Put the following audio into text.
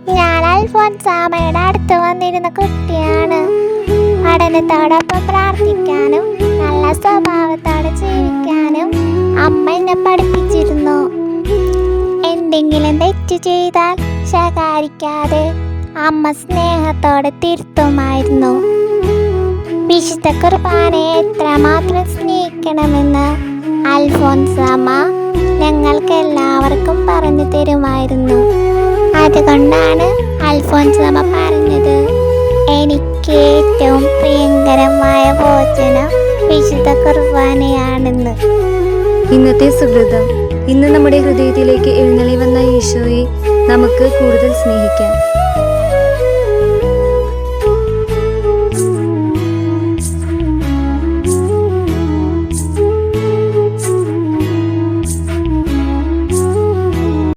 ഞാൻ അൽഫോൻസാമ്മയുടെ അടുത്ത് വന്നിരുന്ന കുട്ടിയാണ്. പഠനത്തോടൊപ്പം പ്രാർത്ഥിക്കാനും നല്ല സ്വഭാവത്തോടെ ജീവിക്കാനും അമ്മ എന്നെ പഠിപ്പിച്ചിരുന്നു. എന്തെങ്കിലും തെറ്റ് ചെയ്താൽ ശകാരിക്കാതെ അമ്മ സ്നേഹത്തോടെ തിരുത്തുമായിരുന്നു. വിശുദ്ധ കുർബാനയെ എത്രമാത്രം സ്നേഹിക്കണമെന്ന് അൽഫോൻസാമ്മ ഞങ്ങൾക്ക് എല്ലാവർക്കും പറഞ്ഞു തരുമായിരുന്നു. അതുകൊണ്ടാണ് അൽഫോൻസാമ്മ പറഞ്ഞത്, എനിക്ക് ഏറ്റവും പ്രിയങ്കരമായ ഭോജനം വിശുദ്ധ കുർബാനയാണെന്ന്. ഇന്നത്തെ സുഹൃതം, ഇന്ന് നമ്മുടെ ഹൃദയത്തിലേക്ക് എഴുന്നള്ളി വന്ന ഈശോയെ നമുക്ക് കൂടുതൽ സ്നേഹിക്കാം.